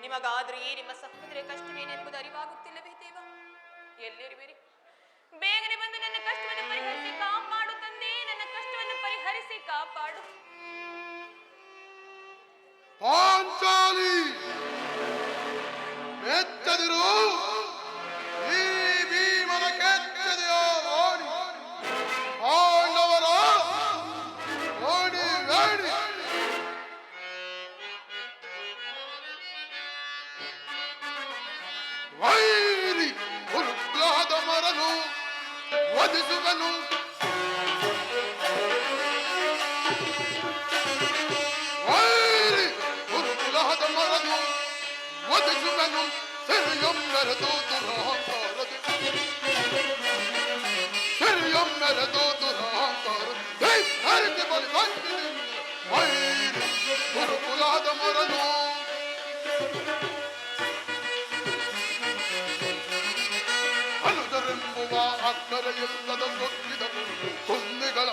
ನಿಮಗಾದರೂ ಈ ನಿಮ್ಮ ಸಹೋದರ ಕಷ್ಟವೇನೆಂಬುದು ಅರಿವಾಗುತ್ತಿಲ್ಲವೇ ದೇವ? ಎಲ್ಲಿರುವಿರಿ? ಬೇಗನೆ ಬಂದು ನನ್ನ ಕಷ್ಟವನ್ನು ಪರಿಹರಿಸಿ ಕಾಪಾಡು ತಂದೆ, ನನ್ನ ಕಷ್ಟವನ್ನು ಪರಿಹರಿಸಿ ಕಾಪಾಡು. ಪಾಂಚಾಲಿ ಎಚ್ಚದಿರು, ಈ ಭೀಮನ ಕೆಚ್ಚದೆಯ ಓಡಿ ಪಾಂಡವರ ಓಡಿ ಬೇಡಿ. ವೈರಿ ಉರುಗ್ಲಾದ ಮರನು ವಧಿಸುವನು, ವೈರಿ ಉರುಗ್ಲಾದ ಮರನು ವಧಿಸುವನು, ಸಿರಿಯೊಮ್ಮೆರೆದು ದುರಹಂಕಾರದು, ಸಿರಿಯೊಮ್ಮೆರೆದು ದುರಹಂಕಾರದು. ಹರಿಕೆ ಬಲಿ ಬಂದಿದೆ ವೈರಿ ಉರುಗುಲಾದ ಮರನು. ಅನುಜರೆಂಬುವ ಅಕ್ಕರೆಯಿಲ್ಲದ ಸೊಕ್ಕಿದ ಕುಂದಿಗಳ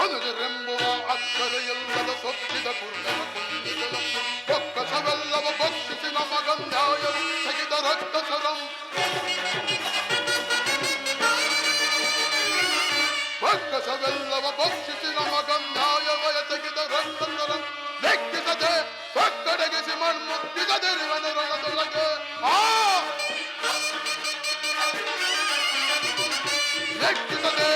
ಅನುಜರೆಂಬುವ ಅಕ್ಕರೆಯಿಲ್ಲದ ಸೊಕ್ಕಿದ ಕುಂದನ ಕುಂದಿಗಳ ಬೊಕ್ಕಸವೆಲ್ಲವ ಭಕ್ಷಿಸಿ ನಮಗಂಧಾಯ ತೆಗೆದ ರಕ್ತಸರಂ, ಬೊಕ್ಕಸವೆಲ್ಲವ ಭಕ್ಷಿಸಿ ನಮಗಂಧಾಯವಯ ತೆಗೆದ ರಕ್ತಸರಂ. ಲೆಕ್ಕಿಸದೆ ಕಡೆಗಿಸಿ ಮಣ್ಮುಟ್ಟಿಗದಿರುವನ ರಣದೊಳಗೆ ಲೆಕ್ಕಿಸದೆ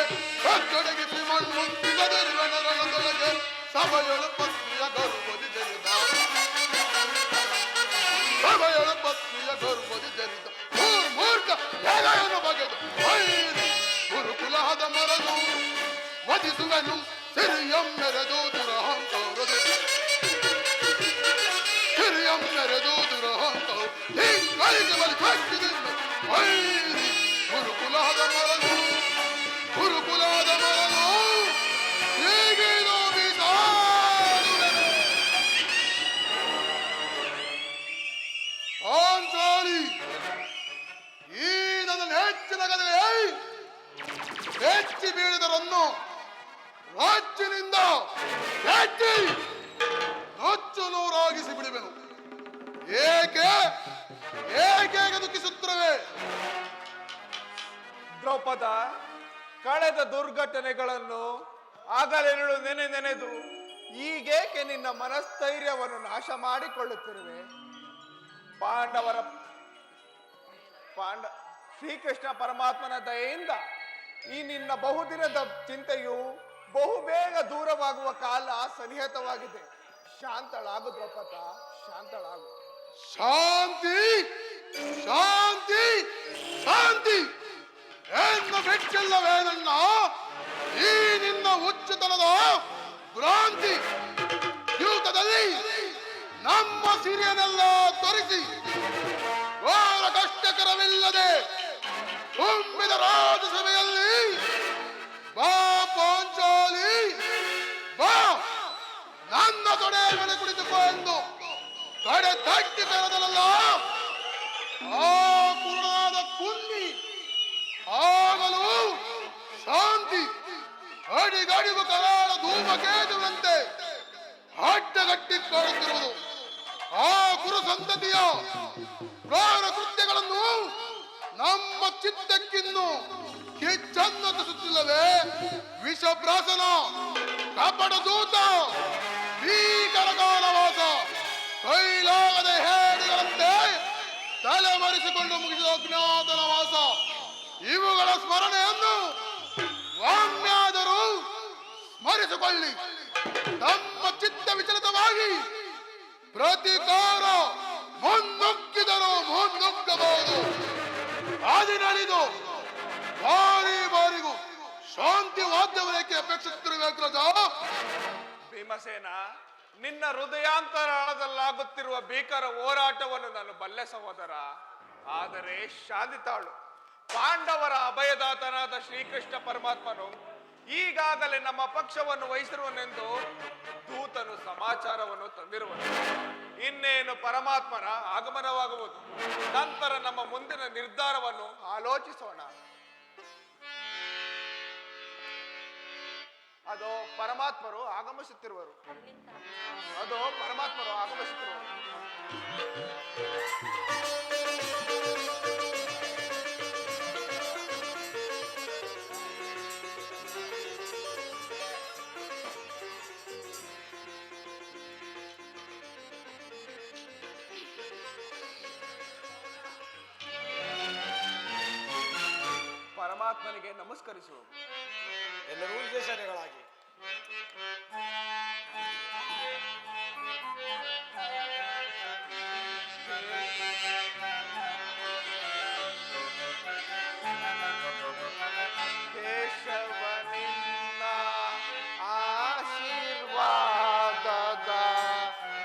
ಕಡೆಗಿಸಿ ಮಣ್ಮುಟ್ಟಿಗದಿರುವನ ರಣದೊಳಗೆ ಸಭೆಯೊಳು ಪತ್ನಿಯ ಗರ್ಭದಿ ಜರಿದ, ಸಭೆಯೊಳು ಪತ್ನಿಯ ಗರ್ಭದಿ ಜರಿದ ಮೂರ್ಖ ಎಲೆಯನ್ನು ಬಗೆದು ವೈರಿ ಗುರುಕುಲದ ಮರನು ವಧಿಸುವನು, ಸಿರಿಯೊಮ್ಮೆರೆದು ದುರಹಂಕಾರದು, ಸಿರಿಯೊಮ್ಮೆರೆದು ದುರಹಂಕಾರ. ಹೀಗೆ ಬಲಿ ಕಟ್ಟಿದೆ ವೈರಿ ಗುರುಕುಲದ ಮರನು, ಗುರುಕುಲದ ಮರನು ಹೀಗೆ ಪಾಂಚಾಲಿ. ಈ ನನ್ನ ಹೆಚ್ಚಿನ ಕಥೆ ಹೆಚ್ಚಿ ಬೀಳಿದರನ್ನು ರಾಜ್ಯನಿಂದ ಹೆಚ್ಚಿ ನೊಚ್ಚು ನೂರಾಗಿಸಿ ಬಿಡುವೆನು. ಏಕೆ ಏಕೆ ದುಃಖಿಸುತ್ತಿರುವೆ? ದ್ರೌಪದ, ಕಳೆದ ದುರ್ಘಟನೆಗಳನ್ನು ಆಗಲೆರಳು ನೆನೆದು ಈಗೇಕೆ ನಿನ್ನ ಮನಸ್ಥೈರ್ಯವನ್ನು ನಾಶ ಮಾಡಿಕೊಳ್ಳುತ್ತಿರುವೆ? ಶ್ರೀಕೃಷ್ಣ ಪರಮಾತ್ಮನ ದಯೆಯಿಂದ ಈ ನಿನ್ನ ಬಹುದಿನದ ಚಿಂತೆಯು ಬಹುಬೇಗ ದೂರವಾಗುವ ಕಾಲ ಸನ್ನಿಹಿತವಾಗಿದೆ. ಶಾಂತಳಾಗು ದ್ರೌಪದ, ಶಾಂತಳಾಗು. ಶಾಂತಿ ಶಾಂತಿ ಶಾಂತಿ ಎಂದು ಬಿಟ್ಟಿಲ್ಲವೇನಣ್ಣ ಈ ನಿನ್ನ ಹುಚ್ಚುತನದ ಭ್ರಾಂತಿ? ಯುದ್ಧದಲ್ಲಿ ನಮ್ಮ ಸಿರಿಯನ್ನೆಲ್ಲ ತೋರಿಸಿ ಘೋರ ಕಷ್ಟಕರವಿಲ್ಲದೆ ತುಂಬಿದ ರಾಜಸಭೆಯಲ್ಲಿ ಬಾ ಪಾಂಚಾಲಿ ಬಾ, ನನ್ನ ತೊಡೆ ಮೇಲೆ ಕುಳಿತುಕೋ ಎಂದು ಕಡೆ ತಟ್ಟಿ ಕರೆದಲ್ಲ ಆ ಪೂರ್ಣಾದ ಕುನ್ನಿ ಆಗಲು ಶಾಂತಿ ಅಡಿಗಡಿಗೂ ಕರಾಳ ಧೂಮಕೇತುವಂತೆ ಅಡ್ಡಗಟ್ಟಿ ಕಾಡುತ್ತಿರುವುದು. ಆ ಗುರು ಸಂತತಿಯ ಪ್ರಾಣ ಕೃತ್ಯಗಳನ್ನು ನಮ್ಮ ಚಿತ್ತಕ್ಕಿನ್ನು ಕಿಚ್ಚನ್ನತಿಸುತ್ತಿಲ್ಲವೇ? ವಿಷಪ್ರಾಸನ, ಕಪಟ ದೂತ, ಭೀಕರ ಕಾಲವಾಸ, ಕೈಲಾಗದ ಹೇಡಿಗಳಂತೆ ತಲೆಮರೆಸಿಕೊಂಡು ಮುಗಿಸಿದ ಅಜ್ಞಾತನ ವಾಸ, ಇವುಗಳ ಸ್ಮರಣೆಯನ್ನು ಒಮ್ಮೆಯಾದರೂ ಸ್ಮರಿಸಿಕೊಳ್ಳಿ. ತಮ್ಮ ಚಿತ್ತ ವಿಚಲಿತವಾಗಿ ಪ್ರತಿಕಾರ ಮುನ್ನುಗ್ಗಿದರೂ ಮುನ್ನುಗ್ಗಬಹುದು. ಅದಿನಳಿದು ಬಾರಿಗೂ ಶಾಂತಿ ವಾದ್ಯವರೇಕೆ ಅಪೇಕ್ಷಿಸುತ್ತಿರಬೇಕು ರಾಜ? ಭೀಮಸೇನ, ನಿನ್ನ ಹೃದಯಾಂತರಾಳದಲ್ಲಾಗುತ್ತಿರುವ ಭೀಕರ ಹೋರಾಟವನ್ನು ನಾನು ಬಲ್ಲೆ ಸಹೋದರ. ಆದರೆ ಶಾಂತಿ ತಾಳು. ಪಾಂಡವರ ಅಭಯದಾತನಾದ ಶ್ರೀಕೃಷ್ಣ ಪರಮಾತ್ಮನು ಈಗಾಗಲೇ ನಮ್ಮ ಪಕ್ಷವನ್ನು ವಹಿಸಿರುವನೆಂದು ದೂತನು ಸಮಾಚಾರವನ್ನು ತಂದಿರುವನು. ಇನ್ನೇನು ಪರಮಾತ್ಮನ ಆಗಮನವಾಗುವುದು. ನಂತರ ನಮ್ಮ ಮುಂದಿನ ನಿರ್ಧಾರವನ್ನು ಆಲೋಚಿಸೋಣ. ಅದೋ ಪರಮಾತ್ಮರು ಆಗಮಿಸುತ್ತಿರುವರು. ಅದೋ ಪರಮಾತ್ಮರು ಆಗಮಿಸುತ್ತಿರುವರು. ಪರಮಾತ್ಮನಿಗೆ ನಮಸ್ಕರಿಸು. ಎಲ್ಲರೂ ವಿದೇಶಗಳಾಗಿ ಕೇಶವನಿನ್ನ ಆಶೀರ್ವಾದದ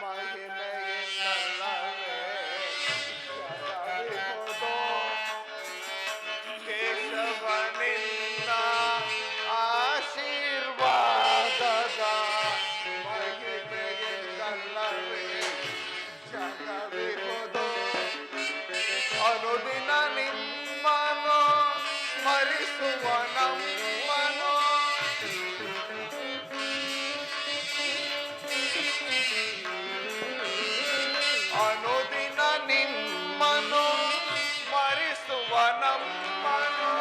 ಮಹಿಮೆಯಿಂದಲ್ಲವೇ ಜಗವಿಹುದು. ಕೇಶವನಿನ್ನ ಆಶೀರ್ವಾದದ ಮಹಿಮೆಯಿಂದಲ್ಲವೇ ಜಗವಿಹುದು. ಅನುದಿನ ನಿಮ್ಮನು ಸ್ಮರಿಸುವ ನಮ್ಮನು ಅನುದಿನ ನಿಮ್ಮನು ಸ್ಮರಿಸುವ ನಮ್ಮನು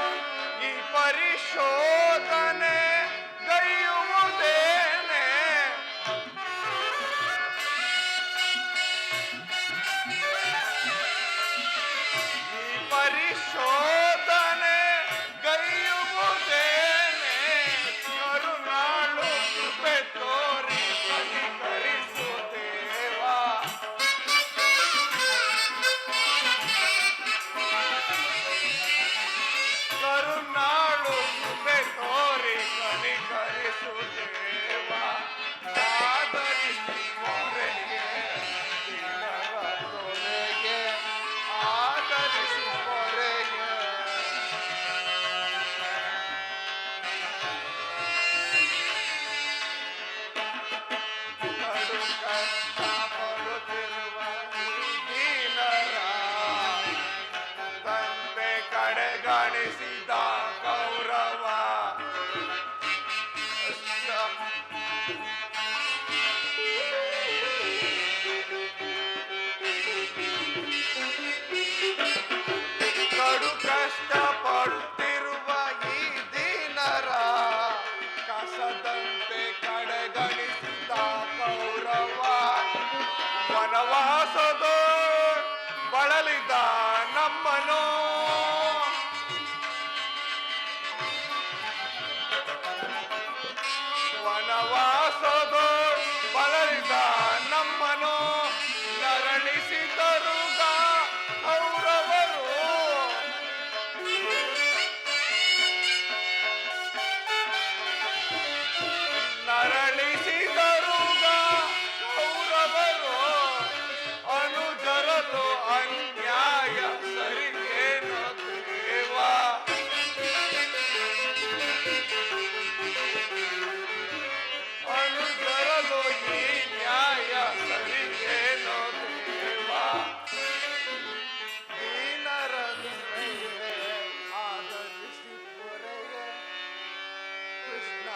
ಈ ಪರಿಶೋಧನೆ ಗೈಯುವುದೇನೆ. ಈ ಪರಿಶೋಧನೆ ಗೈಯುವುದೇನೆ. ಕರುಣಾಳು ಕೃಪೆ ತೋರಿ ಕನಿಕರಿಸು ದೇವಾ. ಕರುಣಾಳು ಕೃಪೆ ತೋರಿ ಕನಿಕರಿಸು ದೇವಾ. ಆದರಿಸಿ ಮೊರೆಗೆ ದಿನರ ತೊರೆಗೆ ಆದರಿಸಿ ಮೊರೆಗೆ. ಕಡು ಕಷ್ಟ ಪಡುತ್ತಿರುವ ಈ ದೀನರ ತಂದೆ ಕಡೆಗಣಿಸಿದ ಗೌರವ ಕಡು ಕಷ್ಟ ಪಡುತ್ತಿರುವ ಈ ದೀನರ ಕಸದಂತೆ ಕಡೆಗಣಿಸಿದ ಗೌರವ. ವನವಾಸದ ಬಳಲಿದ ನಮ್ಮನು ವನವಾಸದ ಬಳಲಿದ ನಮ್ಮನು ನರಳಿಸಿದರುಗ ಕೌರವರು. ನರಳಿಸಿದರುಗ ಕೌರವರು. ಅನುಜರಲು ಅನ್ಯಾಯ ಸರಿಯೇನು ದೇವಾ. ಅನುಜರಲು ಈ ನ್ಯಾಯ ಸರಿಯೇನು ದೇವಾ. ದೀನರ ದಯೆಗೆ ಆದರಿಸಿ ಪೊರೆಗೆ ಕೃಷ್ಣ.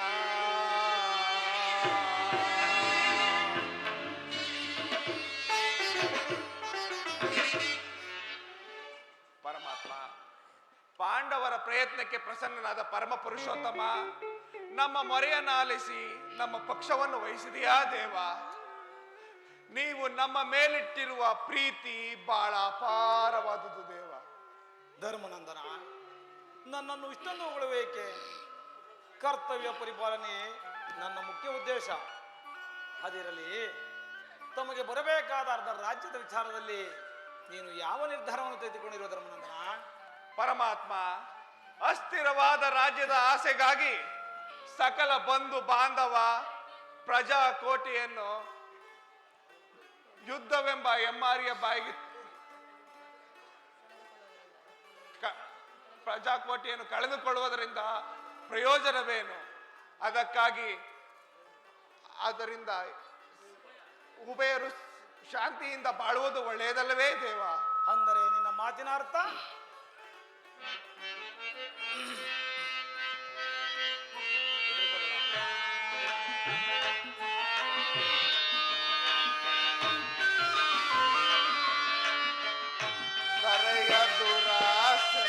ಪರಮಾತ್ಮ, ಪಾಂಡವರ ಪ್ರಯತ್ನಕ್ಕೆ ಪ್ರಸನ್ನನಾದ ಪರಮ ಪುರುಷೋತ್ತಮ, ನಮ್ಮ ಮೊರೆಯನ್ನು ಆಲಿಸಿ ನಮ್ಮ ಪಕ್ಷವನ್ನು ವಹಿಸಿದೆಯಾ ದೇವ. ನೀವು ನಮ್ಮ ಮೇಲಿಟ್ಟಿರುವ ಪ್ರೀತಿ ಬಹಳ ಅಪಾರವಾದುದು ದೇವ. ಧರ್ಮನಂದನ, ನನ್ನನ್ನು ಇಷ್ಟೊಂದು ಹೊಗಳುವೇಕೆ? ಕರ್ತವ್ಯ ಪರಿಪಾಲನೆ ನನ್ನ ಮುಖ್ಯ ಉದ್ದೇಶ. ಅದಿರಲಿ, ತಮಗೆ ಬರಬೇಕಾದ ಅರ್ಧ ರಾಜ್ಯದ ವಿಚಾರದಲ್ಲಿ ನೀನು ಯಾವ ನಿರ್ಧಾರವನ್ನು ತೆಗೆದುಕೊಂಡಿರುವ ಧರ್ಮನಂದನ? ಪರಮಾತ್ಮ, ಅಸ್ಥಿರವಾದ ರಾಜ್ಯದ ಆಸೆಗಾಗಿ ಸಕಲ ಬಂಧು ಬಾಂಧವ ಪ್ರಜಾಕೋಟಿಯನ್ನು ಯುದ್ಧವೆಂಬ ಎಮ್ಮಾರಿಯ ಬಾಯಿಗೆ ಪ್ರಜಾಕೋಟಿಯನ್ನು ಕಳೆದುಕೊಳ್ಳುವುದರಿಂದ ಪ್ರಯೋಜನವೇನು? ಆದ್ದರಿಂದ ಉಭಯರು ಶಾಂತಿಯಿಂದ ಬಾಳುವುದು ಒಳ್ಳೆಯದಲ್ಲವೇ ದೇವ? ಅಂದರೆ ನಿನ್ನ ಮಾತಿನ ಅರ್ಥ ದರೆಯ ದುರಾಸೆ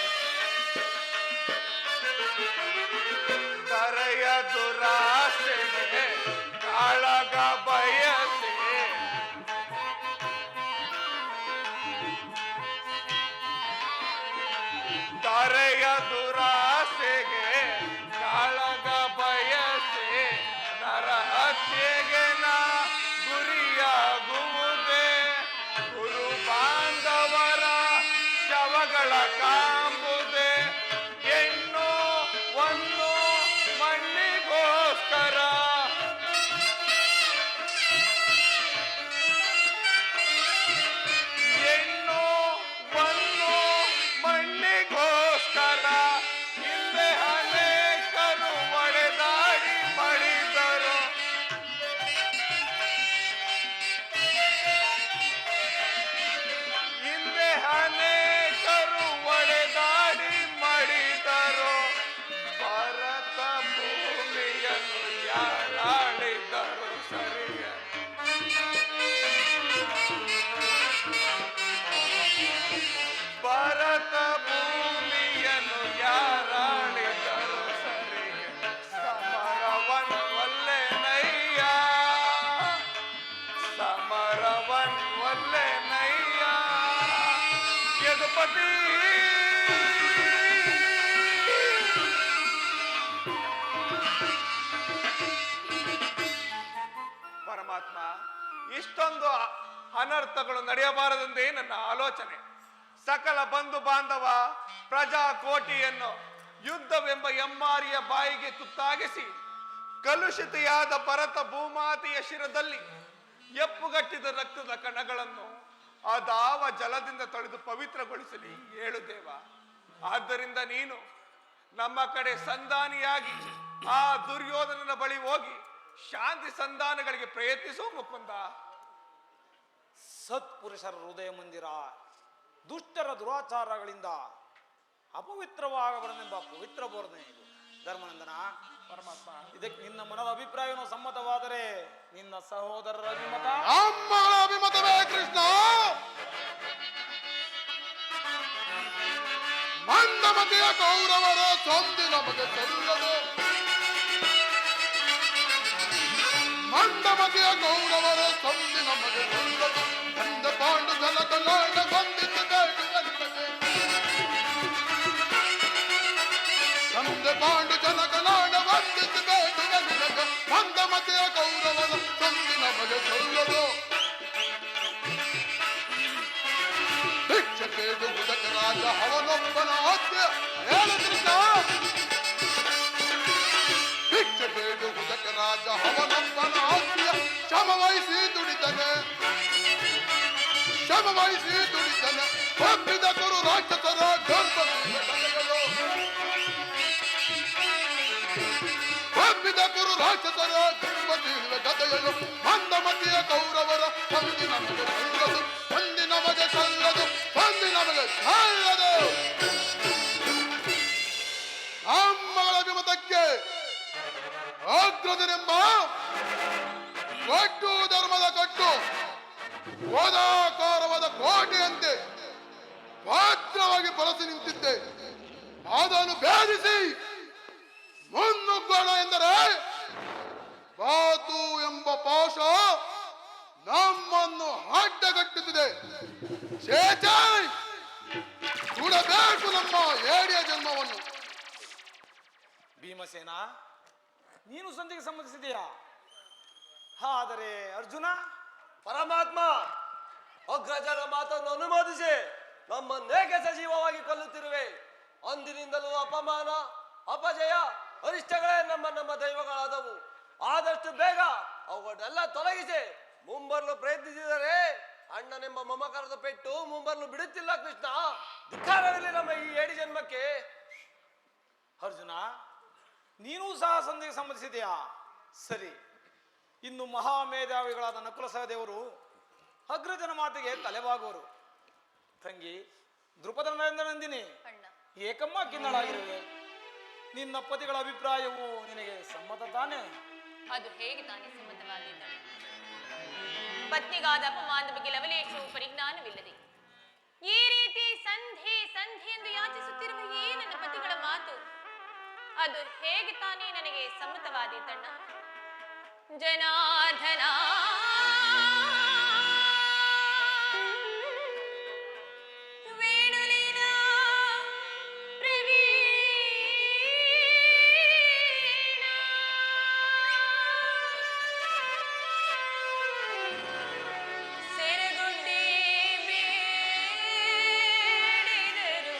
ದುರಾಸೆಗೆ ಕಾಳಗ ಬಯಸೆ ದರೆಯ ದುರಾಸೆ ಮಗಳ ಕಾಂಬುದೆ ಹೆಣ್ಣು ಒಂದು ಮಣ್ಣಿಗೋಸ್ಕರ. ಹೆಣ್ಣು ಒಂದು ಮಣ್ಣಿಗೋಸ್ಕರ ಹಿಂದೆ ಅನೇಕರು ಒಡೆದಾಡಿ ಮಡಿದರು. ಹಿಂದೆ ಅನೇಕರು ಒಡೆದಾಡಿ ಮಡಿದರು. ಭಾರತ ಭೂಮಿಯನ್ನು ಯಾರಾಳಿದರು ಸರಿಯ. ಭಾರತ ಭೂಮಿಯನ್ನು ಯಾರಾಳಿದರು ಸರಿಯ. ಸಮರವನ್ವಲ್ಲೆನಯ್ಯ, ಸಮರವನ್ವಲ್ಲೆನಯ್ಯ ಯದುಪತಿ. ಪರಮಾತ್ಮ, ಇಷ್ಟೊಂದು ಅನರ್ಥಗಳು ನಡೆಯಬಾರದೆಂದೇ ನನ್ನ ಆಲೋಚನೆ. ಸಕಲ ಬಂಧು ಬಾಂಧವ ಪ್ರಜಾಕೋಟಿಯನ್ನು ಯುದ್ಧವೆಂಬ ಎಮ್ಮಾರಿಯ ಬಾಯಿಗೆ ತುತ್ತಾಗಿಸಿ ಕಲುಷಿತೆಯಾದ ಭರತ ಭೂಮಾತೆಯ ಶಿರದಲ್ಲಿ ಎಪ್ಪುಗಟ್ಟಿದ ರಕ್ತದ ಕಣಗಳನ್ನು ಅದಾವ ಜಲದಿಂದ ತೊಳೆದು ಪವಿತ್ರಗೊಳಿಸಲಿ ಹೇಳು ದೇವ. ಆದ್ದರಿಂದ ನೀನು ನಮ್ಮ ಕಡೆ ಸಂಧಾನಿಯಾಗಿ ಆ ದುರ್ಯೋಧನನ ಬಳಿ ಹೋಗಿ ಶಾಂತಿ ಸಂಧಾನಗಳಿಗೆ ಪ್ರಯತ್ನಿಸು ಮುಕುಂದ. ಸತ್ಪುರುಷರ ಹೃದಯ ಮಂದಿರ ದುಷ್ಟರ ದುರಾಚಾರಗಳಿಂದ ಅಪವಿತ್ರವಾಗಬಾರದೆಂಬ ಪವಿತ್ರ ಬೋಧನೆ ಇದು. ಧರ್ಮನಂದನ, ಪರಮಾತ್ಮ, ಇದಕ್ಕೆ ನಿನ್ನ ಮನದ ಅಭಿಪ್ರಾಯವನ್ನು ಸಮ್ಮತವಾದರೆ ನಿನ್ನ ಸಹೋದರರ ಅಭಿಮತ ಅಮ್ಮಗಳ ಅಭಿಮತವೇ ಕೃಷ್ಣ. ಮಂದಮತಿಯ ಕೌರವರ ಸಂಧಿ ನಮಗೆ ಸಲ್ಲದು. ಮಂದಮತಿಯ ಕೌರವರ ಸಂಧಿ ನಮಗೆ ಸಲ್ಲದು. ಅಂದ ಪಾಂಡು ಜನಕಲಾಡ ಬಂದಿತ್ತು ಅಂದ ಪಾಂಡು ಜನಕಲಾಡ ಬಂದಿತ್ತು ಬೇಟೆಗೆ. ಮಂದಮತಿಯ ಕೌರವರ ಸಂಧಿ ನಮಗೆ ಸಲ್ಲದು. ಭಿಕ್ಷೆ ಬೇಡುವುದಕ್ಕೆ ರಾಜ ಅವನೊಬ್ಬನ ಆಜ್ಞೆ ಹೇಳು ಕೃಷ್ಣ. ಭಿಕ್ಷೆ ಬೇಡುವುದಕ್ಕೆ ರಾಜ ಅವನೊಬ್ಬನ ಆಜ್ಞೆ ಶ್ರಮವಹಿಸಿ ದುಡಿದನೆ. ಶ್ರಮವಹಿಸಿ ದುಡಿದನೆ. ಒಪ್ಪಿದ ಗುರು ರಾಕ್ಷಸರ ಗರ್ಭಗಳು. ಒಪ್ಪಿದ ಗುರು ರಾಕ್ಷಸರ ಗರ್ಭತೀರ್ವ ಗದೆಯಲು. ಮಂದಮತಿಯ ಕೌರವರ ಸಂಧಿ ನಮಗೆ ಸಲ್ಲದು. ಸಂಧಿ ನಮಗೆ ಸಲ್ಲದು. ಸಂಧಿ ನಮಗೆ ಸಲ್ಲದು. ಅಮ್ಮಗಳ ಅಭಿಮತಕ್ಕೆ ಅಗ್ರಜನೆಂಬ ಕಟ್ಟು ಧರ್ಮದ ಕಟ್ಟು ಗೋದಾಕಾರವಾದ ಕೋಟೆಯಂತೆ ಭದ್ರವಾಗಿ ಬಳಸಿ ನಿಂತಿದ್ದೆ. ಅದನ್ನು ಭೇದಿಸಿ ಮುನ್ನುಗ್ಗೋಣ ಎಂದರೆ ಬಾತು ಎಂಬ ಪಾಶ ನಮ್ಮನ್ನು ಅಡ್ಡಗಟ್ಟುತ್ತಿದೆ. ಸುಡಬೇಕು ನಮ್ಮ ಏಡಿಯ ಜನ್ಮವನ್ನು. ಭೀಮಸೇನ, ನೀನು ಸಂಧಿಗೆ ಸಂಬಂಧಿಸಿದೆಯಾ? ಆದರೆ ಅರ್ಜುನ, ಪರಮಾತ್ಮ, ಅಗ್ರಜರ ಮಾತನ್ನು ಅನುಮೋದಿಸಿ ನಮ್ಮನ್ನೇಕೆ ಸಜೀವವಾಗಿ ಕೊಲ್ಲುತ್ತಿರುವೆ? ಅಂದಿನಿಂದಲೂ ಅಪಮಾನ, ಅಪಜಯ, ಅರಿಷ್ಟಗಳೇ ನಮ್ಮ ದೈವಗಳಾದವು. ಆದಷ್ಟು ಬೇಗ ಅವುಗಳನ್ನೆಲ್ಲ ತೊಲಗಿಸಿ ಮುಂಬರಲು ಪ್ರಯತ್ನಿಸಿದರೆ ಅಣ್ಣನೆಂಬ ಮಮಕಾರದ ಪೆಟ್ಟು ಮುಂಬರಲು ಬಿಡುತ್ತಿಲ್ಲ ಕೃಷ್ಣ. ಧಿಕ್ಕಾರವಿರಲಿ ನಮ್ಮ ಈ ಏಡಿ ಜನ್ಮಕ್ಕೆ. ಅರ್ಜುನ, ನೀನೂ ಸಹ ಸಂಧಿಗೆ ಸಂಬಂಧಿಸಿದೆಯಾ? ಸರಿ, ಇನ್ನು ಮಹಾಮೇಧಾವಿಗಳಾದ ನಕುಲ ಸಹದೇವರು ಅಗ್ರಜನ ಮಾತಿಗೆ ತಲೆಬಾಗುವರು. ತಂಗಿ ದ್ರುಪದ ನಂದಿನಿ, ಅಣ್ಣ, ಏಕಮ್ಮ ಕಿನ್ನಳಾಗಿರುವೆ. ನಿನ್ನ ಪತಿಗಳ ಅಭಿಪ್ರಾಯವು ನಿನಗೆ ಸಮ್ಮತ ತಾನೇ? ಅದು ಹೇಗೆ ತಾನೇ ಸಮ್ಮತವಾಗಿದ್ದಾಳೆ? ಪತ್ನಿಗಾದ ಅಪಮಾನದ ಬಗ್ಗೆ ಲವಲೇಶವು ಪರಿಜ್ಞಾನವಿಲ್ಲದೆ ಈ ರೀತಿ ಸಂಧಿ ಸಂಧಿ ಎಂದು ಯಾಚಿಸುತ್ತಿರುವ ನನ್ನ ಪತಿಗಳ ಮಾತು ಅದು ಹೇಗೆ ತಾನೇ ನನಗೆ ಸಮ್ಮತವಾದೀತಣ್ಣ? ಜನಾರ್ದನ, ಸೆರಗುಂಡಿ ಬೇಡಿದರು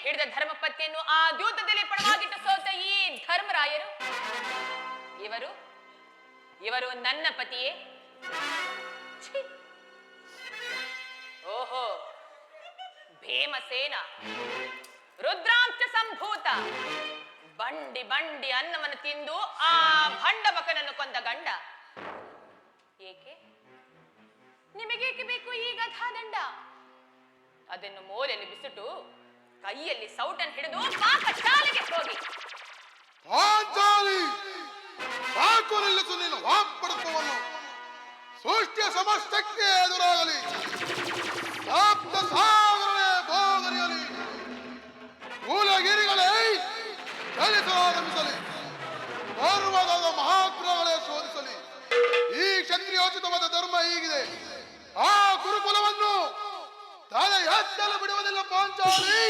ಹಿಡಿದ ಧರ್ಮಪತ್ನಿಯನ್ನು ಆ ದ್ಯೂತದಲ್ಲಿ ಪಣವಾಗಿಟ್ಟು ಸೋತ ಈ ಧರ್ಮರಾಯರು ಇವರು ಇವರು ನನ್ನ ಪತಿಯೇ? ಛೀ! ಓಹೋ, ಭೀಮಸೇನ ರುದ್ರಾಂಶ ಸಂಭೂತ ಬಂಡಿ ಬಂಡಿ ಅನ್ನವನ್ನು ತಿಂದು ಆ ಭಂಡಬಕನನ್ನು ಕೊಂದ ಗಂಡ. ಏಕೆ ನಿಮಗೇಕೆ ಬೇಕು ಈ ಗಧಾದಂಡ? ಅದನ್ನು ಮೂಲೆಯಲ್ಲಿ ಬಿಸಿಟು ಕೈಯಲ್ಲಿ ಸೌಟನ್ ಹಿಡಿದು ಪಾಕಶಾಲೆಗೆ ಹೋಗಿ. ಪಾಂಚಾಲಿ, ಸಾಕು ನಿಲ್ಲಿಸು ನೀನು ವಾಕ್ಪಡುತ್ತವನ್ನು. ಸೃಷ್ಟಿಯ ಸಮಸ್ತಕ್ಕೆ ಎದುರಾಗಲಿ, ಸಪ್ತ ಸಾಗರವೇ ಭೋಗರಿಯಲಿ, ಮೂಲಗಿರಿಗಳೇ ಚಲಿಸಲಾರಂಭಿಸಲಿ, ಪರ್ವತದ ಮಹಾಗ್ರಹಗಳೇ ಶೋಧಿಸಲಿ. ಈ ಕ್ಷತ್ರಿಯೋಚಿತವಾದ ಧರ್ಮ ಹೀಗಿದೆ. ಆ ಗುರುಕುಲವನ್ನು ತಲೆ ಎತ್ತಲು ಬಿಡುವುದಿಲ್ಲ ಪಾಂಚಾಲಿ,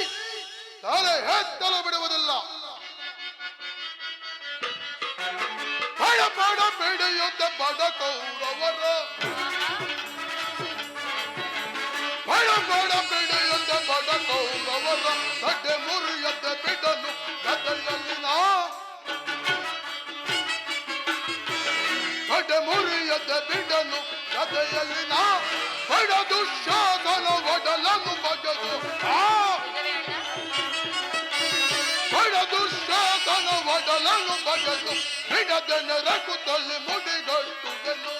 ತಲೆ ಎತ್ತಲು ಬಿಡುವುದಿಲ್ಲ. ಬಡ ಬಡ ಬೆಳೆಯುತ್ತ ಬಡ ಕೌರವರ, ಬಡ ಬಡ ಬೆಳೆಯುತ್ತ ಬಡ ಕೌರವರ, ಗಡ್ಡೆ ಮುರಿಯತ್ತ ಬಿಡಲು ಗದ್ದೆಯಲ್ಲಿನ, ಗಡ್ಡೆ ಮುರಿಯತ್ತ ಬಿಡಲು ಗದ್ದೆಯಲ್ಲಿನ, ಬಡ ದುಶ್ಯಾಸನ ಒಡಲನ್ನು ಬಗೆದು ಬಡ ದುಶ್ಯಾಸನ ಒಡಲನ್ನು ಬಗೆದು ಬಿಡದೆನೆ ರಘುತಲ್ಲಿ ಮುಡಿಗಟ್ಟುವೆನು,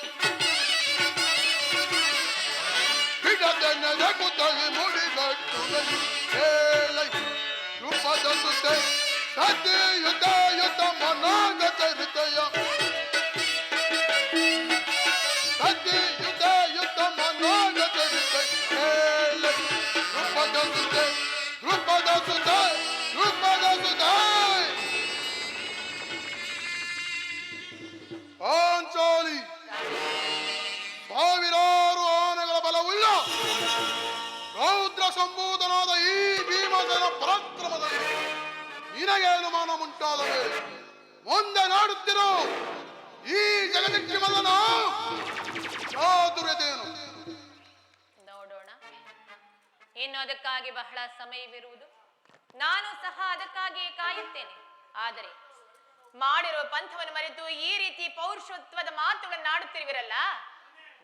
ಬಿಡದೆನೆ ರಘುತಲ್ಲಿ ಮುಡಿಗಟ್ಟುವೆನು. ಹೇಳೈ ರೂಪದ ಸುತ್ತೆ ಸತಿಯುತ ಯುತ ಮನಾಗತ ಹೃದಯ, ಸತಿಯುತ ಯುತ ಮನಾಗತ ಹೃದಯ. ಹೇಳೈ ರೂಪದ ಸುತ್ತೆ, ರೂಪದ ಸುತ್ತೆ, ರೂಪದ ಸುತ್ತೆ. ಪಾಂಚಾಲಿ, ಸಾವಿರಾರು ಆನೆಗಳ ಬಲವುಳ್ಳ ರೌದ್ರ ಸಂಭೂತನಾದ ಈ ಭೀಮಸೇನ ಪರಾಕ್ರಮದಲ್ಲಿ ನಿನಗೆ ಅನುಮಾನ ಮುಂಟಾದ ಮೇಲೆ ಮುಂದೆ ನಾಡುತ್ತಿರೋ ಈ ಜಗದಕ್ಕೆ ಮಲ್ಲನ ಚಾತುರ್ಯತೆಯನ್ನು ನೋಡೋಣ. ಇನ್ನು ಅದಕ್ಕಾಗಿ ಬಹಳ ಸಮಯವಿರುವುದು. ನಾನು ಸಹ ಅದಕ್ಕಾಗಿಯೇ ಕಾಯುತ್ತೇನೆ. ಆದರೆ ಮಾಡಿರುವ ಪಂಥವನ್ನು ಮರೆತು ಈ ರೀತಿ ಪೌರುಷತ್ವದ ಮಾತುಗಳನ್ನು ಆಡುತ್ತಿರುವಿರಲ್ಲ,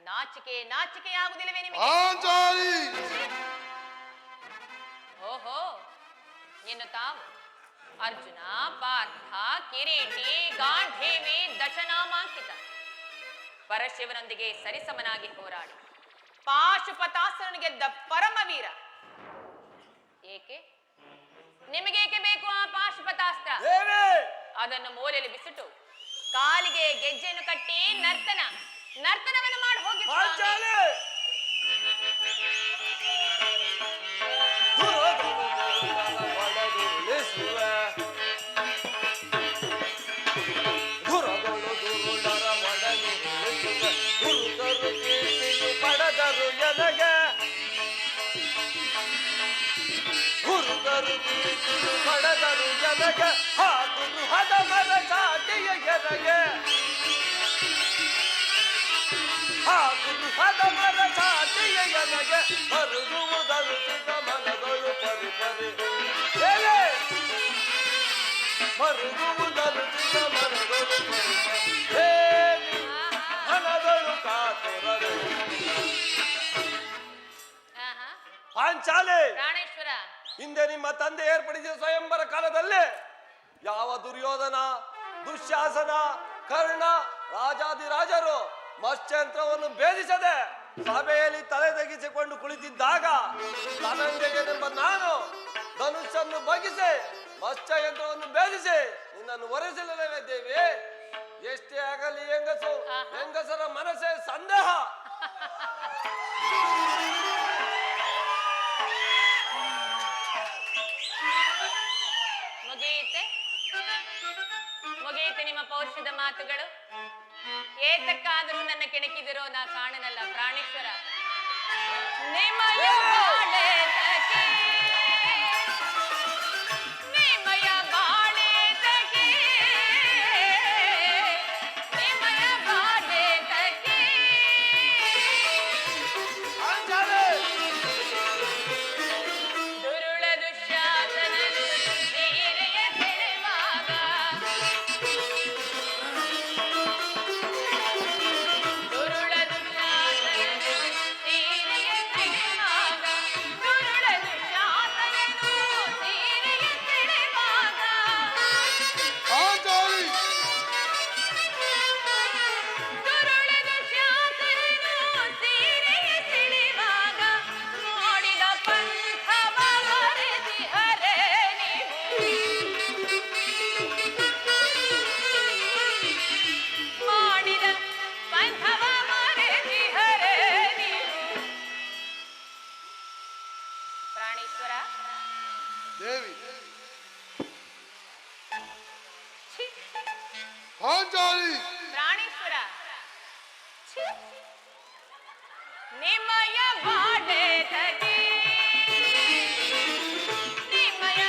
ನಾಚಿಕೆಯಾಗುವುದಿಲ್ಲವೇ ನಿಮಗೆ? ಪಾಂಚಾಲಿ, ಓಹೋ, ಇನ್ನು ತಾವು ಅರ್ಜುನ, ಪಾರ್ಥ, ಕಿರೀಟಿ, ಗಾಂಧೀವಿ, ದಶನಾಮಾಂಕಿತ ಪರಶಿವನೊಂದಿಗೆ ಸರಿಸಮನಾಗಿ ಹೋರಾಡಿ ಪಾಶುಪತಾಸ್ತ್ರನ ಗೆದ್ದ ಪರಮವೀರ. ಏಕೆ ನಿಮಗೇಕೆ ಬೇಕು ಆ ಪಾಶುಪತಾಸ್ತ್ರ? ಅದನ್ನು ಮೂಲೆಯಲ್ಲಿ ಬಿಸಿಟು ಕಾಲಿಗೆ ಗೆಜ್ಜೆಯನ್ನು ಕಟ್ಟಿ ನರ್ತನವನ್ನು ಮಾಡಿ ಹೋಗಿ. ಪಡೆದರು ಎನಗೆ ಗುರುದರು ಪಡೆದರು ಎನಗೆ ಹಾಕುದು ಹದ ಮರ ಚಾಟಿಯ ಎನಗೆ, ಹಾಕುದು ಹದ ಮರ ಚಾಟಿಯ ಎನಗೆ, ಮರುಗುವುದರು ಚಿತ ಮನಗಳು ಪರಿ ಪರಿ, ಮರುಗುವುದರು ಚಿತ ಮನಗಳು ಪರಿ ಪರಿ, ಮನಗಳು ಕಾತುರರು. ಪಾಂಚಾಲಿ, ಪ್ರಾಣೇಶ್ವರ, ಹಿಂದೆ ನಿಮ್ಮ ತಂದೆ ಏರ್ಪಡಿಸಿದ ಸ್ವಯಂವರ ಕಾಲದಲ್ಲಿ ಯಾವ ದುರ್ಯೋಧನ, ದುಶ್ಯಾಸನ, ಕರ್ಣ ರಾಜಾದಿರಾಜರು ಮತ್ಸ್ಯಂತ್ರವನ್ನು ಭೇದಿಸದೆ ಸಭೆಯಲ್ಲಿ ತಲೆ ತೆಗೆಸಿಕೊಂಡು ಕುಳಿತಿದ್ದಾಗ ಧನಂಜಯನೆಂಬ ನಾನು ಧನುಷನ್ನು ಬಗ್ಗಿಸಿ ಮತ್ಸ್ಯಯಂತ್ರವನ್ನು ಭೇದಿಸಿ ನಿನ್ನನ್ನು ಒರೆಸಲಿಲ್ಲವೇ ದೇವಿ? ಎಷ್ಟೇ ಆಗಲಿ ಹೆಂಗಸರ ಮನಸ್ಸೇ ಸಂದೇಹ. ಮುಗಿಯಿತೆ ನಿಮ್ಮ ಪೌರುಷದ ಮಾತುಗಳು. ಏತಕ್ಕಾದರೂ ನನ್ನ ಕೆಣಕಿದಿರೋ ನಾ ಕಾಣನಲ್ಲ ಪ್ರಾಣೇಶ್ವರ. ನಿಮಯ ಬಾಳೆತಕ್ಕೆ, ನಿಮಯ ಬಾಳೆತಕ್ಕೆ, ನಿಮಯ ಬಾಳೆತಕ್ಕೆ. ದುರುಳ ದುಶ್ಯಾಸನ ನಿಮ್ಮಯ ಬಾಳೆ ತಗಿ ನಿಮ್ಮಯ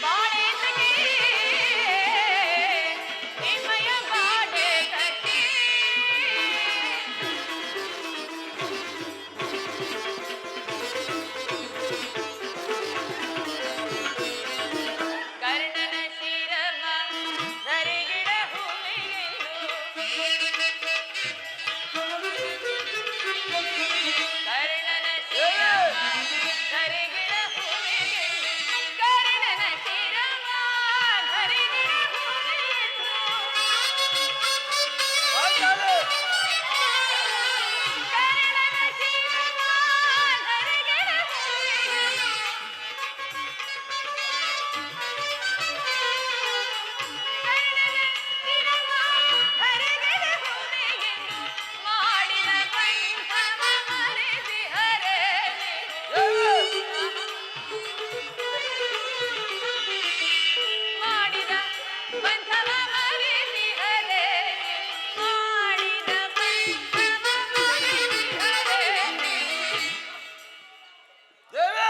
ಬಾಳೆ ತಗಿ ನಿಮ್ಮಯ ಬಾಳೆ ತಗಿ ಕರ್ಣನ ಶಿರವ ಧರಿಗಿಡ ಹೂವೆಯೆಂದು ಕರ್ಣನ ಶಿರವ ಧರಿಗಿಡ ಹೂವೆಯೆಂದು ಕರ್ಣನ ಶಿರವ ಧರಿಗಿಡ ಹೂವೆಯೆಂದು ಪಾಂಚಾಲಿ ಕರ್ಣನ ಶಿರವ ಧರಿಗಿಡ ಹೂವೆಯೆಂದು ಕರ್ಣನ ಶಿರವ ಧರಿಗಿಡ ಹೂವೆಯೆಂದು ಮಾಡಿದ ಬಂಧವ ಮರೆದಿಹರೆ ಮಾಡಿದ ಬಂಧವ ಮರೆದಿಹರೆ ಮಾಡಿದ ಬಂಧವ ಮರೆದಿಹರೆ ದೇವಿ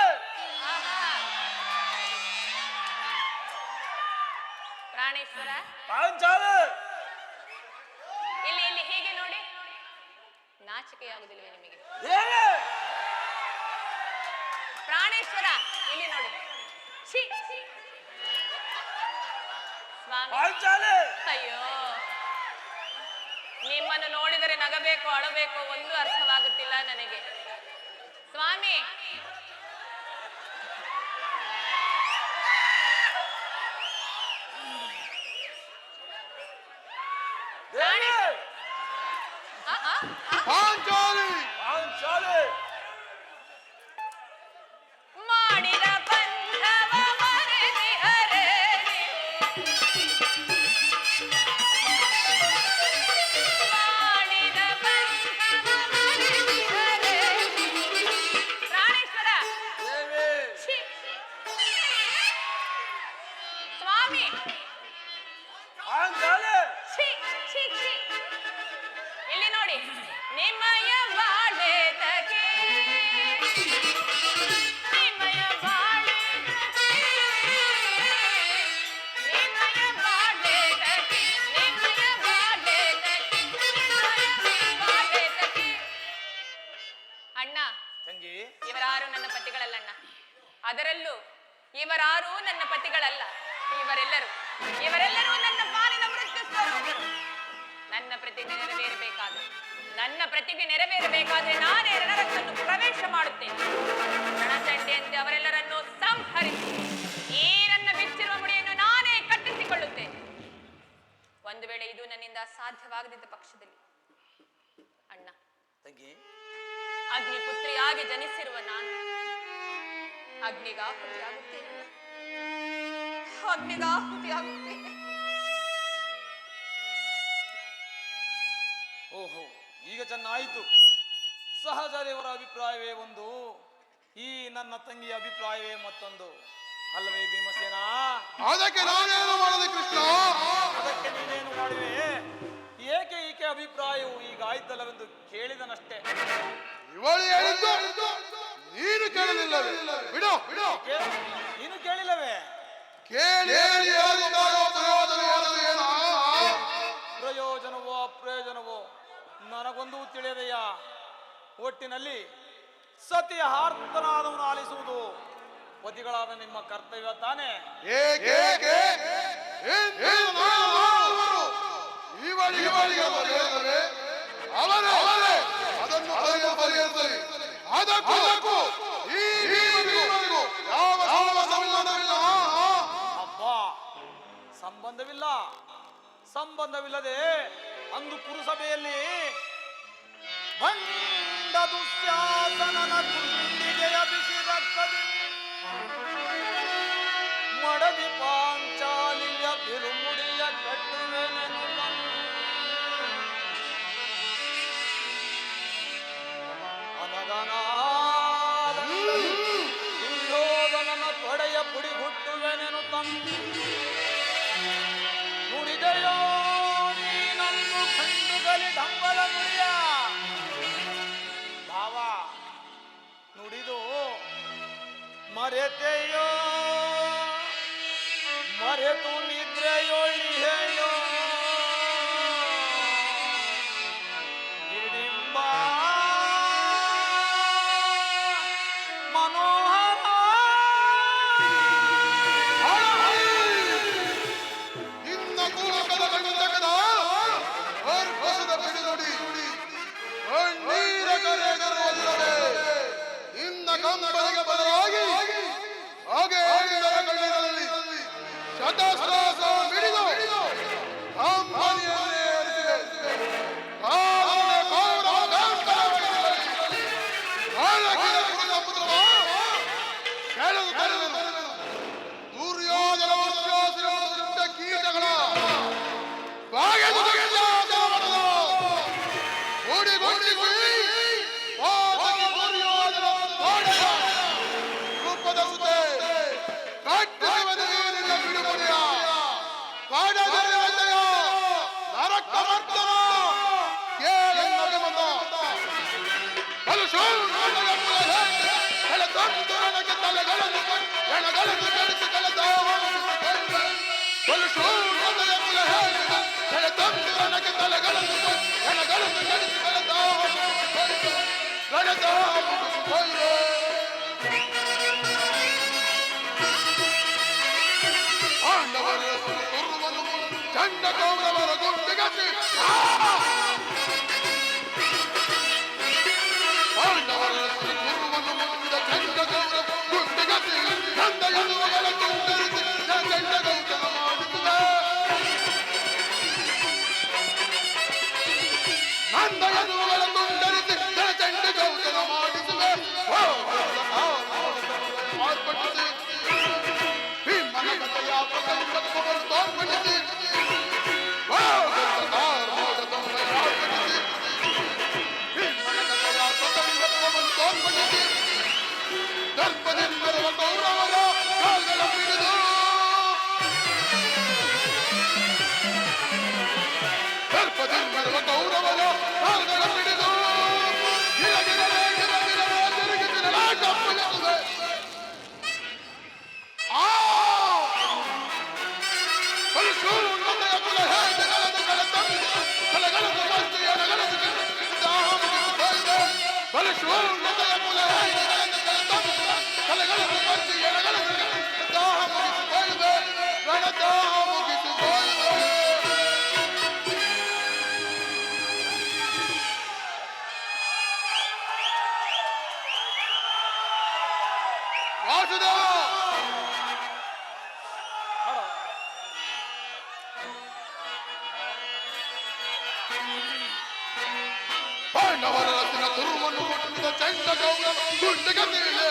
ಪ್ರಾಣೇಶ್ವರ ಪಾಂಚಾಲಿ ಇಲ್ಲಿ ಇಲ್ಲಿ ಹೀಗೆ ನೋಡಿ ನಾಚಿಕೆಯಾಗುದಿಲ್ವೇ ನಿಮಗೆ ದೇವಿ ಪ್ರಾಣೇಶ್ವರ ಇಲ್ಲಿ ನೋಡಿ ಛೀ ಸ್ವಾಮಿ ಪಾಂಚಾಲಿ ಅಯ್ಯೋ ನಿಮ್ಮನ್ನು ನೋಡಿದರೆ ನಗಬೇಕು ಅಳಬೇಕು ಒಂದು ಅರ್ಥವಾಗುತ್ತಿಲ್ಲ ನನಗೆ ಸ್ವಾಮಿ ದೇವಿ ಆ, ಆ, ಆ. ಪಾಂಚಾಲಿ ಪಾಂಚಾಲಿ ಮಾಡಿದ ಬಂಧವ ಮರೆದಿಹರೆ ಮಾಡಿದ ಬಂಧವ ಮರೆದಿಹರೆ ಪ್ರಾಣೇಶ್ವರ ದೇವಿ ಛೀ. ಸ್ವಾಮಿ ಪಾಂಚಾಲಿ ಛೀ, ಛೀ, ಛೀ. ಇಲ್ಲಿ ನೋಡಿ ನಿಮ್ಮಯ ಬಾಳೆ ತಗೆ ನಿಮ್ಮಯ ಬಾಳೆ ತಗೆ ನಿಮ್ಮಯ ಬಾಳೆ ತಗೆ ನಿಮ್ಮಯ ಬಾಳೆ ತಗೆ ನಿಮ್ಮಯ ಬಾಳೆ ತಗೆ ಅಣ್ಣ ತಂಗಿ ಇವರಾರು ನನ್ನ ಪತಿಗಳಲ್ಲಣ್ಣ ಅದರಲ್ಲೂ ಇವರಾರೂ ನನ್ನ ಪತಿಗಳಲ್ಲ ಇವರೆಲ್ಲರೂ ನನ್ನ ಪಾಲಿನ ಮೃತ್ಯು ಸ್ವರೂಪರು ನನ್ನ ಪ್ರತಿಜ್ಞೆ ನೆರವೇರಬೇಕಾದ್ರೆ ನಾನೇ ರಣರಂಗವನ್ನು ಪ್ರವೇಶ ಮಾಡುತ್ತೇನೆ ರಣಚಂಡಿಯಂತೆ ಅವರೆಲ್ಲರನ್ನು ಸಂಹರಿಸಿ ಈ ನನ್ನ ಬಿಚ್ಚಿರುವ ಮುಡಿಯನ್ನು ನಾನೇ ಕಟ್ಟಿಸಿಕೊಳ್ಳುತ್ತೇನೆ ಒಂದು ವೇಳೆ ಇದು ನನ್ನಿಂದ ಸಾಧ್ಯವಾಗದಿದ್ದ ಪಕ್ಷದಲ್ಲಿ ಅಣ್ಣ ತಂಗಿ ಅಗ್ನಿಪುತ್ರಿಯಾಗಿ ಜನಿಸಿರುವ ನಾನು ಅಗ್ನಿಗಾಹುತಿಯಾಗುತ್ತೇನೆ ಅಗ್ನಿಗಾಹುತಿಯಾಗುತ್ತೇನೆ ಓಹೋ ಈಗ ಚೆನ್ನಾಯಿತು. ಸಹಜದೇವರ ಅಭಿಪ್ರಾಯವೇ ಒಂದು, ಈ ನನ್ನ ತಂಗಿಯ ಅಭಿಪ್ರಾಯವೇ ಮತ್ತೊಂದು ಅಲ್ಲವೇ ಭೀಮಸೇನ? ಅದಕ್ಕೆ ನಾನೇನು ಮಾಡದೆ ಕೃಷ್ಣ? ಅದಕ್ಕೆ ನೀನೇನು ಮಾಡುವೆ? ಏಕೆ ಈಕೆ ಅಭಿಪ್ರಾಯವು ಈಗ ಆಯ್ತಲ್ಲವೆಂದು ಕೇಳಿದನಷ್ಟೇ. ಇವಳು ಹೇಳಿದ್ದು ನೀನು ಕೇಳಲಿಲ್ಲವೇ? ಬಿಡು ಬಿಡು. ಏಕೆ? ನೀನು ಕೇಳಿಲ್ಲವೇ? ಕೇಳಿ ಹೇಳಿದ್ದಾರೋ ಪ್ರಯೋಜನವಾದರೂ ಏನು? ಪ್ರಯೋಜನವೋ ಅಪ್ರಯೋಜನವೋ ನನಗೊಂದು ತಿಳಿಯದೆಯ. ಒಟ್ಟಿನಲ್ಲಿ ಸತಿಯ ಆರ್ತನಾದವನ್ನು ಆಲಿಸುವುದು ಪತಿಗಳಾದ ನಿಮ್ಮ ಕರ್ತವ್ಯ ತಾನೇ? ಏಕೆ ಇವಳಿಗೆ ಬಗೆಹರಿದರೆ ಅವರೇ ಅದನ್ನು ಪರಿಹರಿಸಲಿ. ಅದಕ್ಕೂ ಈ ಭೀಮನಿಗೂ ಯಾವ ಸಂಬಂಧವಿಲ್ಲ. ಅಬ್ಬಾ, ಸಂಬಂಧವಿಲ್ಲದೆ ಅಂದು ಪುರಸಭೆಯಲ್ಲಿ ಭಂಡ ದುಶ್ಯಾಸನನ ಕುಂಡಿಗೆಯ ಬಿಸಿ ರಕ್ತದಿ ಮಡದಿ ಪಾಂಚಾಲಿಯ ಬಿರುಮುಡಿಯ ಕಟ್ಟುವೆನೆನು ಅನಗನಾದ ದುರ್ಯೋಧನನ ತೊಡೆಯ ಪುಡಿ ಹುಟ್ಟುವೆನೆನು ನುಡಿದೆಯೋ ನೀನನ್ನು ಕಂಡುಗಲಿ ಡಂಬಲ ನುಡಿಯ ಭಾವ ಮರೆತೆಯೋ ಮರೆತು ನಿದ್ರೆಯೊಳಿಹೆಯೋ ಹಿಡಿಂಬ ಮನೋಹರ ನಿನ್ನ ಕೂಗದ ಗಂಟಕದ ಅರ್ಪಸದ ಬಿಡಿನುಡಿ ಕಣ್ಣೀರ ಕರೆಗರೆಯಲ್ಲದೆ ನಿನ್ನ ಕಂಬನಿಗೆ ಬದಲಾಗಿ ಹಾಗೆ ಹೇಳಿದರ ಕಣ್ಣೀರಲ್ಲಿ ಶತಸಹಸ್ರ ಬಿಡಿದು ಕಂಬನಿಯನ್ನೇ ಏರಿಸಿವೆ. ಕಾಲನೆ ಕೌರವ ಗಾಂಧೀವದಲ್ಲಿ ಕಾಲಕಿರ ಕುಡಿದ ಪುತ್ರವ ಕೆಳಗೆ ತರುವೆನು. ದುರ್ಯೋಧನ ದುಶ್ಯಾಸನ ದುಷ್ಟ ಕೀಟಗಳ ಬಾಗೆದು ರೂಪದ ಸುತೆ ಕಟ್ಟಿಸುವುದು ನಿನ್ನ ಬಿಡುಗಡೆಯ ಕಾಡಗರೆಯ ನರಕ ಮರ್ತನ ಕೇಳೆನ್ನ ಅಭಿಮತ ಕಲುಷು ಎಳೆದೊಂದರನಕ್ಕೆ ತಲೆಗಳನ್ನು ಎಣಗಳನ್ನು ಕಳಿಸಿ ಕಲುಷು ಎಳೆದೊಂದರನಕ್ಕೆ ತಲೆಗಳನ್ನು ಎಣಗಳನ್ನು ಕಳಿಸಿ ಚಂಡ ಕೌರವರ ಗುಂಡಿಗಸಿ ಪಾಂಡವರ ಗುರುವನ್ನು ಮುಟ್ಟಿದ ಚಂಡ ಕೌರವ ಗುಂಡಿಗಸಿ ನಂದ ಎನ್ನುವಗಳ ತುಂಡರಿಸಿ ಚಂಡ ಗೌತಮ ಮಾಡಿಸಿದ ನಂದ ಎನ್ನುವಗಳ ತುಂಡರಿಸಿ ಚಂಡ ಗೌತಮ ಮಾಡಿಸುವೆ ಆರ್ಪಟಿಸಿ ಭೀಮನ ಕಥೆಯ ಪ್ರಸಂಗತ್ವವನ್ನು ತೋರ್ಪಡಿಸಿ ದರ್ಪದಿಂದರುವ ಕೌರವರ ಕಾಲ್ಗಳ ಹಿಡಿದು ದರ್ಪದಿಂದರುವ ಕೌರವರ ಕಾಲ್ಗಳ ಹಿಡಿದು ಗಿರಗಿರಲೇ ಗಿರಗಿರಲೇ ತಿರುಗಿಸಿರಲೇ ಕಪ್ಪಳಿಸುವೆ. ಪರಿಶೂರ್ಣತೆಯ ಕುಲ ಹೇಗೆಗಳನ್ನು ಕಲೆಗಳನ್ನು ಕಚ್ಚಿ ಎಣಗಳನ್ನು ಪರಿಶೂರ್ಣತೆಯ ಕುಲ ಹೇಗೆಗಳನ್ನು ಕಲೆಗಳನ್ನು ಕಚ್ಚಿ ಎಣಗಳನ್ನು ದಾಹ ಮುಗಿಸಿಕೊಳ್ಳುವೆ ರಣದಾಹ ಮುಗಿಸಿಕೊಳ್ಳುವೆ. ವಾಸುದೇವ ಪಾಂಡವರ ರಥಿನ ತುರುವನ್ನು ಮುಟ್ಟಿದ ಚಂಡ ಕೌರವ ಗುಂಡಿಗತಿಯಿದೆ.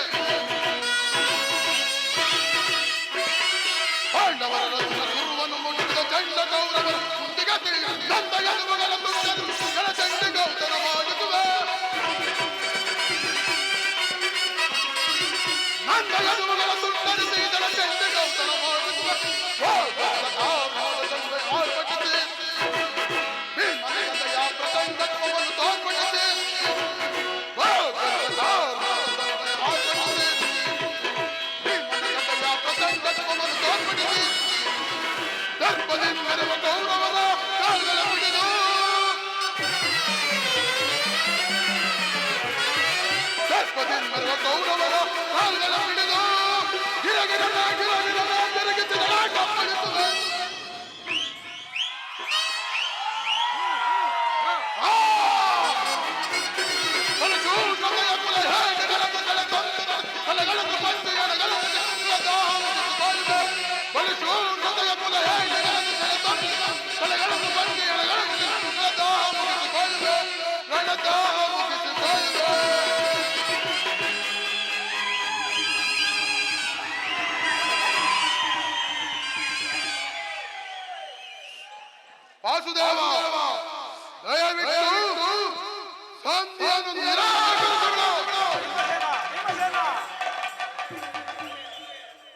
ಪಾಂಡವರ ರಥಿನ ತುರುವನ್ನು ಮುಟ್ಟಿದ ಚಂಡ ಕೌರವರ ಗುಂಡಿಗತಿಯಿದೆ. ನಂದ ಎನ್ನುವಗಳ ತುಂಡರು ಚಂಡ ಗೌತಮ ಮಾಡಿಸುವೆ. ನಂದ ಎನ್ನುವಗಳ ತುಂಡರಿಸಿ ಇದರ ಚಂಡ ಗೌತಮ ಮಾಡಿಸುವೆ. ಆರ್ಭಟಿಸಿ ಭೀಮನೆಯ ಪ್ರಸಂಗತ್ವವನ್ನು ತೋರ್ಪಡಿಸಿ ಭೀಮನೆಯ ಪ್ರಸಂಗತ್ವವನ್ನು ತೋರ್ಪಡಿಸಿ ದರ್ಪದಿಂದರುವ ಕೌರವರ ಕಾಲ್ಗಳ ಹಿಡಿದು ದರ್ಪದಿಂದರುವ ಕೌರವರ ಕಾಲ್ಗಳ ಹಿಡಿದು ಗಿರಗಿರಲೇ ಗಿರಗಿರಲೇ ತಿರುಗಿಸಿದಳ ಕಪ್ಪಳಿಸುವೆ. ಕಲೆಗಳನ್ನು ಕಚ್ಚಿ ಎಣಗಳನ್ನು ದಾಹ ಮುಗಿಸಿಕೊಳ್ಳುವೆ. ಬಲಿಶೂರ್ಣತೆಯ ಕುಲ ಹೇಗೆಗಳನ್ನು ಕಲೆಗಳನ್ನು ಕಚ್ಚಿ ಎಣಗಳನ್ನು ದಾಹ ಮುಗಿಸಿಕೊಳ್ಳುವೆ ರಣದಾಹ ಮುಗಿಸಿಕೊಳ್ಳುವೆ. ವಾಸುದೇವ ದಯವಿಟ್ಟು ಸಂಧಿಯನ್ನು ನಿರಾಕರಿಸಬೇಡ.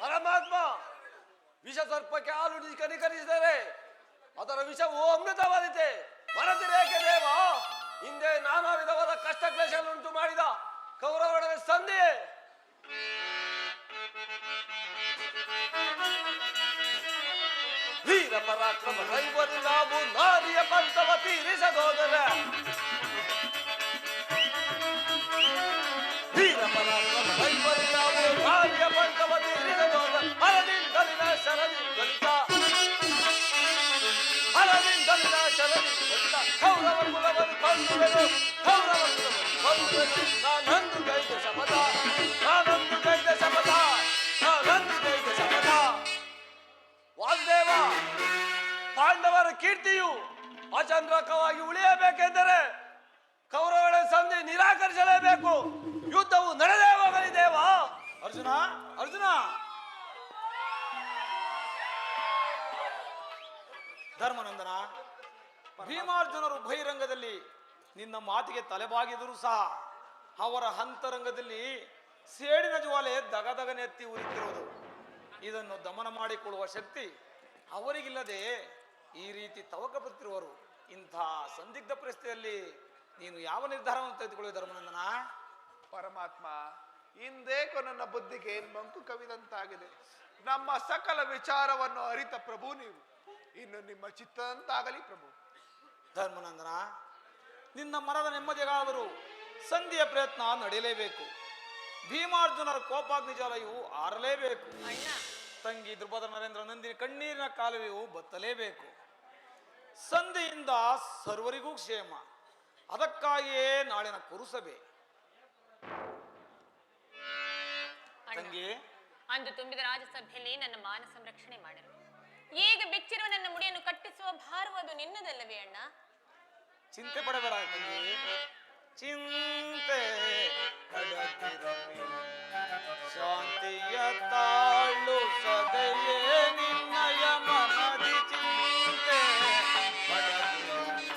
ಪರಮಾತ್ಮ ವಿಷ ಸರ್ಪಕ್ಕೆ ಹಾಲು ಕನಿಕರಿಸಿದರೆ ಅದರ ವಿಷವು ಅಮೃತವಾದಿತೆ. ಮರೆತಿರೇಕೆ ದೇವ? ಹಿಂದೆ ನಾನಾ ವಿಧವಾದ ಕಷ್ಟ ಕ್ಲೇಶವನ್ನುಂಟು ಮಾಡಿದ ಕೌರವರ ಸಂಧಿ ವೀರ ಪರಾಕ್ರಮ ಕೈಬರಿ ನಾವು ನಾರಿಯ ಪಂಥವ ತೀರಿಸದೋದರ ವೀರ ಪರಾಕ್ರಮ ಕೈಬರಿ ನಾವು ನಾರಿಯ ಪಂಥವ ತೀರಿಸದೋದರ ಹರದಿಂದಲಿನ ಶರದಿಂದಲಿತ ಹರದಿಂದಲಿನ ಶರದಿಂದಲಿತ ಕೌರವ ಕುಲವನ್ನು ಕೊಂದುವೆನು ಕೌರವ ಕುಲವನ್ನು ಕೊಂದುವೆನು ನಾನಂದು ಗೈದ ಶಪಥ ನಾನಂದು ಗೈದ ಶಪಥ ನಾನಂದು ಗೈದ ಶಪಥ ವಾಸುದೇವ ಪಾಂಡವರ ಕೀರ್ತಿಯು ಅಚಂದ್ರಕವಾಗಿ ಉಳಿಯಬೇಕೆಂದರೆ ಕೌರವರ ಸಂಧಿ ನಿರಾಕರಿಸಲೇಬೇಕು ಯುದ್ಧವು ನಡೆದೇ ಹೋಗಲಿ ದೇವ ಅರ್ಜುನ ಅರ್ಜುನ ಧರ್ಮನಂದನ ಭೀಮಾರ್ಜುನರು ಬಹಿರಂಗದಲ್ಲಿ ನಿನ್ನ ಮಾತಿಗೆ ತಲೆಬಾಗಿದರೂ ಸಹ ಅವರ ಅಂತರಂಗದಲ್ಲಿ ಸೇಡಿನ ಜ್ವಾಲೆ ದಗದಗನೆತ್ತಿ ಉರಿತಿರುವುದು ಇದನ್ನು ದಮನ ಮಾಡಿಕೊಳ್ಳುವ ಶಕ್ತಿ ಅವರಿಗಿಲ್ಲದೆ ಈ ರೀತಿ ತವಕ ಪಡುತ್ತಿರುವರು ಇಂಥ ಸಂದಿಗ್ಧ ಪರಿಸ್ಥಿತಿಯಲ್ಲಿ ನೀನು ಯಾವ ನಿರ್ಧಾರವನ್ನು ತೆಗೆದುಕೊಳ್ಳುವ ಧರ್ಮನಂದನ ಪರಮಾತ್ಮ ಇಂದೇಕೋ ನನ್ನ ಬುದ್ಧಿಗೆ ಮಂಕು ಕವಿದಂತಾಗಿದೆ ನಮ್ಮ ಸಕಲ ವಿಚಾರವನ್ನು ಅರಿತ ಪ್ರಭು ನೀವು ಇನ್ನು ನಿಮ್ಮ ಚಿತ್ತದಂತಾಗಲಿ ಪ್ರಭು ಧರ್ಮನಂದನ ನಿನ್ನ ಮರದ ನೆಮ್ಮದಿಗಾದರೂ ಸಂಧಿಯ ಪ್ರಯತ್ನ ನಡೆಯಲೇಬೇಕು ಭೀಮಾರ್ಜುನರ ಕೋಪಾಗ್ನಿ ಜ್ವಾಲೆಯು ಆರಲೇಬೇಕು ಅಣ್ಣ ತಂಗಿ ದ್ರುಪದ ನರೇಂದ್ರ ನಂದಿನಿ ಕಣ್ಣೀರಿನ ಕಾಲುವೆಯು ಬತ್ತಲೇಬೇಕು ಸಂಧಿಯಿಂದ ಸರ್ವರಿಗೂ ಕ್ಷೇಮ ಅದಕ್ಕಾಗಿಯೇ ನಾಳಿನ ಕುರುಸಭೆ ತಂಗಿ ಅಂದು ತುಂಬಿದ ರಾಜಸಭೆಯಲ್ಲಿ ನನ್ನ ಮಾನ ಸಂರಕ್ಷಣೆ ಮಾಡರು ಈಗ ಬೆಚ್ಚಿರುವ ನನ್ನ ಮುಡಿಯನ್ನು ಕಟ್ಟಿಸುವ ಭಾರವು ಅದು ನಿನ್ನದಲ್ಲವೇ ಅಣ್ಣ ಚಿಂತೆ ಪಡಬೇಡ ತಂಗಿ ಚಿಂತೆ ಪಡದಿರಲಿ. ಶಾಂತಿಯ ತಾಳು ಸದೆಯೇ ನಿನ್ನಯ ಮನದಿ ಚಿಂತೆ ಪಡದಿರಲಿ.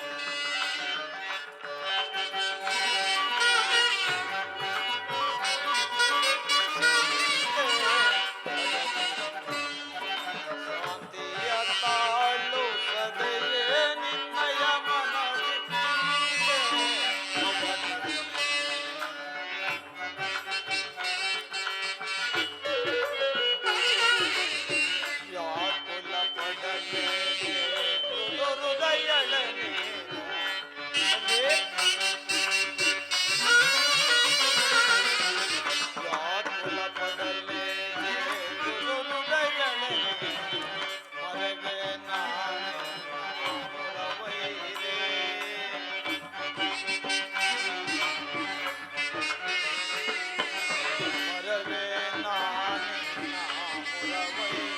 ಶಾಂತಿಯ ತಾಳು ಸದೆಯೇ ನಿನ್ನಯ ಮನದಿ ವ್ಯಾಕುಲ ಪಡಲೇ ಹೃದಯಳನೆ ವ್ಯಾಕುಲ ಪಡಲೇ ಹೃದಯಳನೆ ಮರಗೆ ನಾನು ಹೊರವೈರೆ ಮರವೇ ನಾನಿನ್ನ ಹೊರವೈರೆ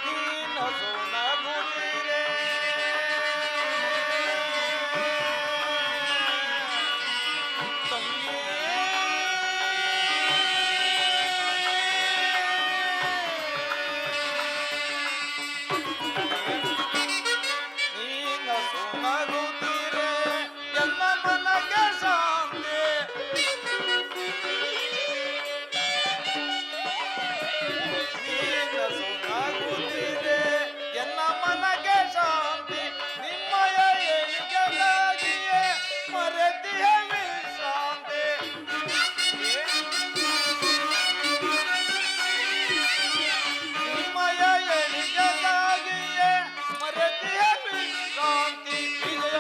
ನೀನ ಸೋನಗುತ್ತಿರೆ ತಂಗಿ ನೀನ ಸೋನಗುತ್ತಿರೆ ಎಲ್ಲ ಮನಗೆ ಶಾಂತಿ ನೀನ ಸೊನ್ನಾಗುತ್ತಿದೆ ಎನ್ನ ಮನಗೆ ಶಾಂತಿ ನಿಮ್ಮಯ ಏಳಿಗೆಗಾಗಿಯೇ ಮರೆತಿಯ ವಿಶ್ರಾಂತಿ ನಿಮ್ಮಯ ಏಳಿಗೆಗಾಗಿಯೇ ಮರೆತಿಯ ವಿಶ್ರಾಂತಿ ವಿಜಯ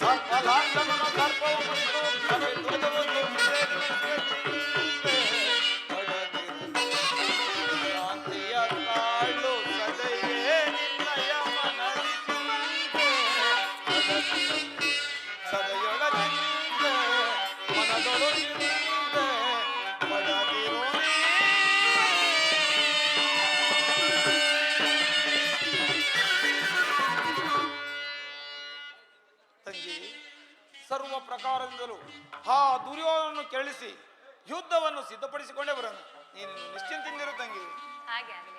ಸರ್ಪಲಾಂಛನನ ಸರ್ಪವು ಮುರಿದು ಕವಿದುವುದು ಮುರಿದು ಚಿಂತೆ. ಶಾಂತಿಯ ತಾಳು ಸದೆಯೇ ನಿನ್ನಯ ಮನದಿ ಚಿಂತೆ. ಸದೆಯೊಳಗಿಂತೆ ಮನದೊಳಗಿಂತೆ ಪಡದಿರೋ ನೀ. ತಂಗಿ, ಸರ್ವ ಪ್ರಕಾರದಿಂದಲೂ ಆ ದುರ್ಯೋಧನನ್ನು ಕೆರಳಿಸಿ ಯುದ್ಧವನ್ನು ಸಿದ್ಧಪಡಿಸಿಕೊಂಡೇ ಬರೋಣ. ನೀನು ನಿಶ್ಚಿಂತಿಂದಿರು ತಂಗಿ. ಹಾಗೆ ಆಗಲಿ.